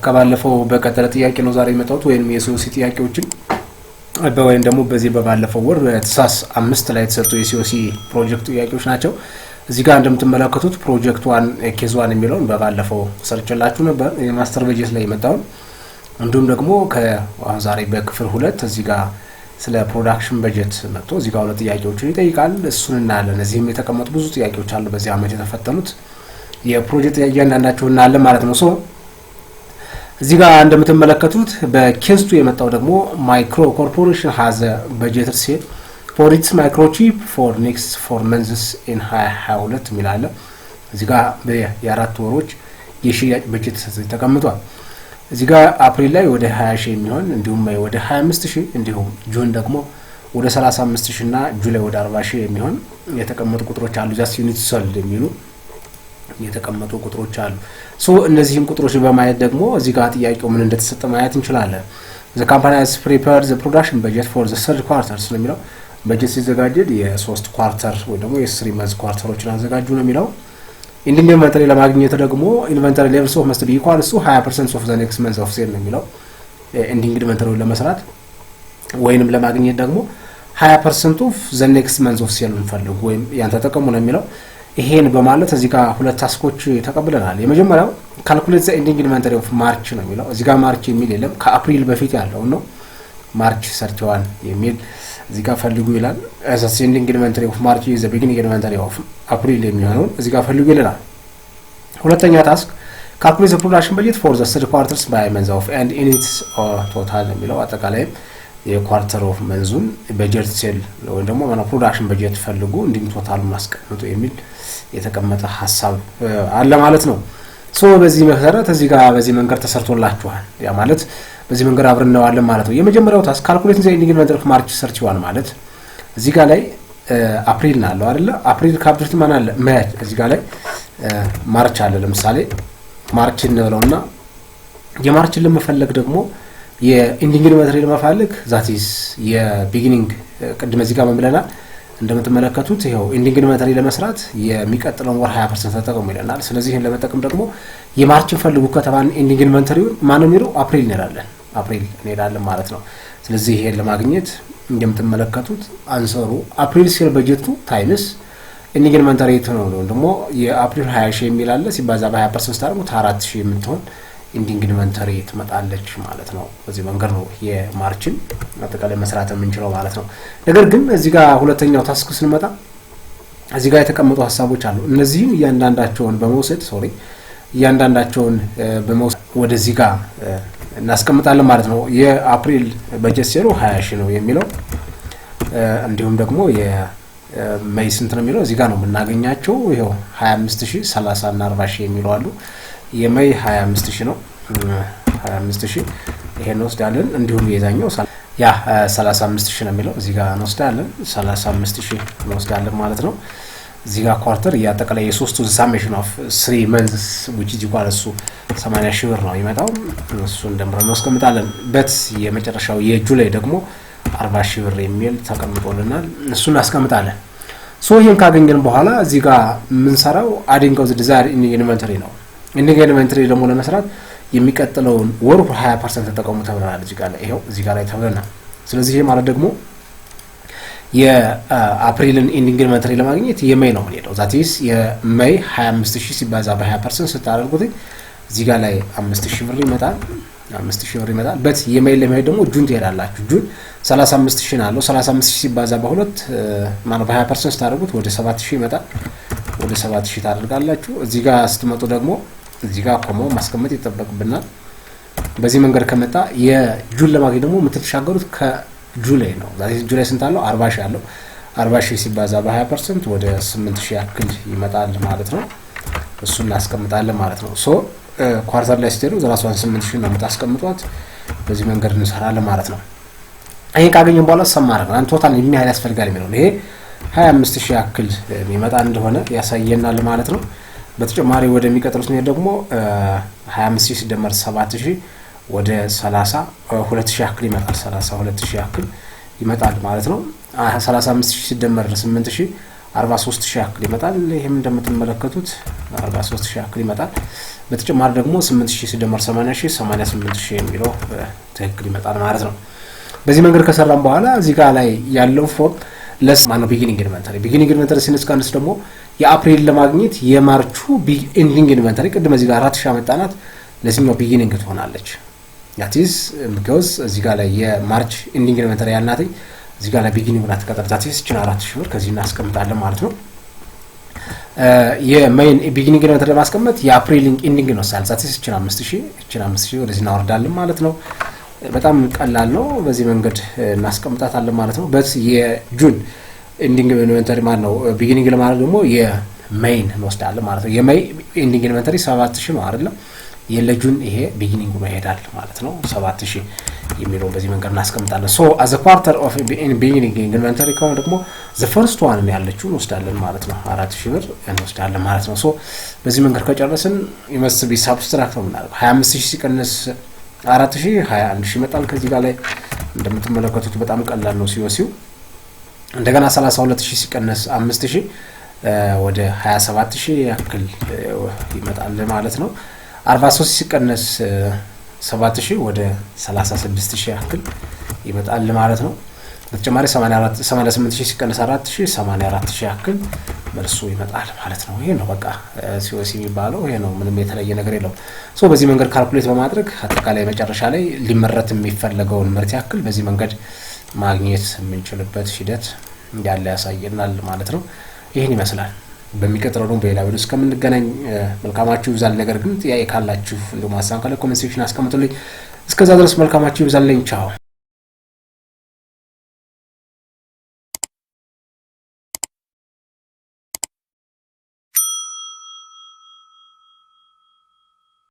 ከባለፈው በቀጠለ ጥያቄ ነው ዛሬ የመጣሁት ወይንም የሲኦሲ ጥያቄዎችን ወይንም ደግሞ በዚህ በባለፈው ወር በተሳስ 5 ላይ የተሰጡ የሲኦሲ ፕሮጀክት ጥያቄዎች ናቸው። እዚህ ጋር እንደምትመለከቱት ፕሮጀክት 1 ኬዝ 1 የሚለውን በባለፈው ሰርችላችሁ ነበር የማስተር በጀት ላይ የመጣው። እንዲሁም ደግሞ ከአሁን ዛሬ በክፍል 2 እዚህ ጋር ስለ ፕሮዳክሽን በጀት መጥቶ እዚህ ጋር ሁለት ጥያቄዎችን ይጠይቃል። እሱን እናያለን። እዚህም የተቀመጡ ብዙ ጥያቄዎች አሉ በዚህ አመት የተፈተኑት የፕሮጀክት እያንዳንዳቸው እናያለን ማለት ነው። ሶ እዚህ ጋር እንደምትመለከቱት በኬዝ 2 የመጣው ደግሞ ማይክሮ ኮርፖሬሽን ሃዝ በጀት ሴት for its microchip for next 4 months in 2022 ሚላለ እዚህ ጋር በ4 ወሮች የሽያጭ በጀት ተቀምጧል። እዚህ ጋር አፕሪል ላይ ወደ 20,000 የሚሆን እንዲሁም ሜይ ወደ 25,000 እንዲሁም ጁን ደግሞ ወደ 35,000 እና ጁላይ ወደ 40,000 የሚሆን የተቀመጡ ቁጥሮች አሉ። ጃስት ዩኒት ሶልድ የሚሉ የተቀመጡ ቁጥሮች አሉ። ሶ እነዚህን ቁጥሮች በማየት ደግሞ እዚህ ጋር ጥያቄው ምን እንደተሰጠ ማየት እንችላለን። the company has prepared the production budget for the third quarter ነው የሚለው በጀት ሲዘጋጅ የ3 ኳርተር ወይ ደግሞ የ3 months ኳርተሮችን አዘጋጁ ነው የሚለው። ኢንዲንግ ኢንቨንተሪ ለማግኘት ደግሞ ኢንቨንተሪ ሌቭልስ ኦፍ መስት ቢ ኢኳልስ ቱ 20% ኦፍ ዘ ኔክስት መንዝ ኦፍ ሴል ነው የሚለው። ኢንዲንግ ኢንቨንተሪውን ለመስራት ወይንም ለማግኘት ደግሞ 20% ኦፍ ዘ ኔክስት መንዝ ኦፍ ሴል እንፈልጉ ወይም ያን ተጠቀሙ ነው የሚለው። ይሄን በማለት እዚህ ጋር ሁለት ታስኮች ተቀብለናል። የመጀመሪያው ካልኩሌት ዘ ኢንዲንግ ኢንቨንተሪ ኦፍ ማርች ነው የሚለው። እዚህ ጋር ማርች የሚል የለም ከአፕሪል በፊት ያለው ነው። ማርች 31 የሚል እዚህ ጋር ፈልጉ ይላል። as a ending inventory of March is the beginning inventory of April የሚሆነው እዚህ ጋር ፈልጉ ይላል። ሁለተኛ ታስክ calculate the production budget for the third quarters by month of and in its total የሚለው አጠቃላይ የኳርተር ኦፍ መንዙን በጀት ሴል ወይ ደግሞ ፕሮዳክሽን በጀት ፈልጉ እንዲም ቶታሉን ማስቀመጡ የሚል የተቀመጠ ሐሳብ አለ ማለት ነው። ሶ በዚህ መሰረት እዚህ ጋር በዚህ መንገድ ተሰርቶላችኋል። ያ ማለት በዚህ መንገድ አብረን ነው አለ ማለት ነው። የመጀመሪያው ታስክ ካልኩሌት ዘ ኢንዲንግ ኢንቨንተሪ ኦፍ ማርች 31 ማለት እዚህ ጋር ላይ አፕሪል ነው አይደለ? አፕሪል ካፕሪት ማን አለ? ማርች እዚህ ጋር ላይ ማርች አለ። ለምሳሌ ማርች እንለውና የማርችን ለመፈለግ ደግሞ የኢንዲንግ ኢንቨንተሪ ለመፈለግ ዛት ኢዝ የቢጊኒንግ ቅድም እዚህ ጋር መምለናል። እንደምትመለከቱት ይሄው ኢንዲንግ ኢንቨንተሪ ለመስራት የሚቀጥለውን ወር 20% ተጠቀሙ ይለናል። ስለዚህ ይሄን ለመጠቀም ደግሞ የማርችን ፈልጉ ከተባን ኢንዲንግ ኢንቨንተሪውን ማን ነው የሚለው አፕሪል እንሄዳለን ማለት ነው። ስለዚህ ይሄን ለማግኘት እንደምትመለከቱት አንሰሩ አፕሪል ሴል በጀቱ ታይምስ ኢንዲንግ ኢንቨንተሪ ነው ደግሞ የአፕሪል 20,000 የሚል አለ ሲባዛ በ20% ታደርጉት 4,000 የምትሆን ኢንዲንግ ኢንቨንተሪ ትመጣለች ማለት ነው። በዚህ መንገድ ነው የማርችን አጠቃላይ መስራት የምንችለው ማለት ነው። ነገር ግን እዚህ ጋር ሁለተኛው ታስክ ስንመጣ እዚህ ጋር የተቀመጡ ሐሳቦች አሉ። እነዚህን እያንዳንዳቸውን በመውሰድ ወደዚህ ጋር እናስቀምጣለን ማለት ነው። የአፕሪል በጀት ሴሉ 20,000 ነው የሚለው እንዲሁም ደግሞ የሜይ ስንት ነው የሚለው እዚህ ጋር ነው የምናገኛቸው። ይሄው 25,000 30 እና 40,000 የሚለው አሉ። የሜይ 25,000 ነው 25,000 ይሄን ወስዳለን። እንዲሁም የዛኛው ያ 35,000 ነው የሚለው እዚህ ጋር እንወስዳለን 35,000 እንወስዳለን ማለት ነው። እዚህ ጋር ኳርተር ያጠቃላይ የሶስቱ ሳሜሽን ኦፍ 3 months which is equal to 80,000 ብር ነው ይመጣው። እሱን ደምረን እንወስቀምጣለን። በት የመጨረሻው የጁላይ ደግሞ 40,000 ብር የሚል ተቀምጦልናል። እሱን እናስቀምጣለን። ሶ ይሄን ካገኘን በኋላ እዚህ ጋር ምን ሰራው አዲንግ ኦፍ ዘ ዲዛይር ኢንቨንተሪ ነው። ኢንዲንግ ኢንቨንተሪ ደግሞ ለመስራት የሚቀጥለውን ወር 20% ተጠቀሙ ተብለናል። እዚህ ጋር ላይ ይሄው እዚህ ጋር ላይ ተብለናል። ስለዚህ ይሄ ማለት ደግሞ የአፕሪልን ኢንዲንግ ኢንቨንተሪ ለማግኘት የሜይ ነው የምንሄደው። ዛት ኢዝ የሜይ 25,000 ሲባዛ በ20% ስታደርጉት እዚህ ጋር ላይ 5,000 ብር ይመጣል። 5,000 ብር ይመጣል። በት የሜይ ለመሄድ ደግሞ ጁን ትሄዳላችሁ። ጁን 35,000 አለው 35,000 ሲባዛ በ2 ማለት በ20% ስታደርጉት ወደ 7,000 ይመጣል። ወደ 7,000 ታደርጋላችሁ። እዚህ ጋር ስትመጡ ደግሞ እዚህ ጋር ቆሞ ማስቀመጥ ይተበቅብናል። በዚህ መንገድ ከመጣ የጁን ለማግኘት ደግሞ የምትሻገሩት ከጁላይ ነው። ዛሬ ጁላይ ስንት አለው 40,000 አለው 40,000 ሲባዛ በ20% ወደ 8,000 ያክል ይመጣል ማለት ነው። እሱን እናስቀምጣለን ማለት ነው። ሶ ኳርተር ላይ ስትሄዱ 8,000 ነው የምታስቀምጡት። በዚህ መንገድ እንሰራለን ማለት ነው። ይሄን ካገኘን በኋላ ሰማረን አንድ ቶታል ምን ያህል ያስፈልጋል የሚለው ይሄ 25,000 ያክል የሚመጣ እንደሆነ ያሳየናል ማለት ነው። በተጨማሪ ወደሚቀጥሉት ነው ደግሞ 25,000 ሲደመር 7,000 ወደ 32,000 ያክል ይመጣል። 32,000 ያክል ይመጣል ማለት ነው። 35,000 ሲደመር 8,000 43,000 ያክል ይመጣል። ይሄም እንደምትመለከቱት 43,000 ያክል ይመጣል። በተጨማሪ ደግሞ 8000 ሲደመር 80000 88000 የሚለው በትክክል ይመጣል ማለት ነው። በዚህ መንገድ ከሰራን በኋላ እዚህ ጋር ላይ ያለው ፎርም ለስ ማነው ቢጊኒንግ ኢንቨንተሪ ሲንስካንስ ደግሞ የአፕሪል ለማግኘት የማርቹ ኤንዲንግ ኢንቨንተሪ ቅድም እዚህ ጋር 4000 አመጣናት ለዚህኛው ቢጊኒንግ ትሆናለች። ያቲስ because እዚህ ጋር ላይ የማርች ኤንዲንግ ኢንቨንተሪ ያልናት እዚህ ጋር ላይ ቢጊኒንግ ናት ተቀጥታ ያቲስ እቺን 4000 ብር ከዚህ እናስቀምጣለን ማለት ነው። የሜን ቢጊኒንግ ኢንቨንተሪ ለማስቀመጥ የአፕሪል ኤንዲንግ ነው ሳልሳቲስ እቺን 5000 ወደዚህ እናወርዳለን ማለት ነው። በጣም ቀላል ነው። በዚህ መንገድ እናስቀምጣታለን ማለት ነው። በስ የጁን ኤንዲንግ ኢንቨንተሪ ማለት ነው ቢጊኒንግ ለማድረግ ደግሞ የሜን እንወስዳለን ማለት ነው። የሜይ ኤንዲንግ ኢንቨንተሪ 7000 ነው አይደል? የለጁን ይሄ ቢጊኒንግ ነው ይሄዳል ማለት ነው። 7000 የሚለው በዚህ መንገድ እናስቀምጣለን። ሶ as a quarter of beginning inventory ከሆነ ደግሞ the first one ነው ያለችው እንወስዳለን ማለት ነው። 4000 ብር እንወስዳለን ማለት ነው። ሶ በዚህ መንገድ ከጨረስን must be subtract ነው የምናደርገው 25000 ሲቀነስ 4000 21000 ይመጣል። ከዚህ ጋር ላይ እንደምትመለከቱት በጣም ቀላል ነው ሲወሲው። እንደገና 32000 ሲቀነስ 5000 ወደ 27000 ያክል ይመጣል ማለት ነው። 43 ሲቀነስ 7000 ወደ 36000 ያክል ይመጣል ማለት ነው። በተጨማሪ 88000 ሲቀነስ 4000 84000 ያክል መልሱ ይመጣል ማለት ነው። ይሄ ነው በቃ ሲኦሲ የሚባለው ይሄ ነው። ምንም የተለየ ነገር የለውም። ሶ በዚህ መንገድ ካልኩሌት በማድረግ አጠቃላይ መጨረሻ ላይ ሊመረት የሚፈልገውን ምርት ያክል በዚህ መንገድ ማግኘት የምንችልበት ሂደት ያለ ያሳየናል ማለት ነው። ይሄን ይመስላል። በሚቀጥለው ደግሞ በሌላ ቪዲዮ እስከምንገናኝ መልካማችሁ ይብዛል። ነገር ግን ጥያቄ ካላችሁ እንደው ማሳን ካለ ኮሜንት ሴክሽን አስቀምጡልኝ። እስከዛ ድረስ መልካማችሁ ይብዛልኝ። ቻው።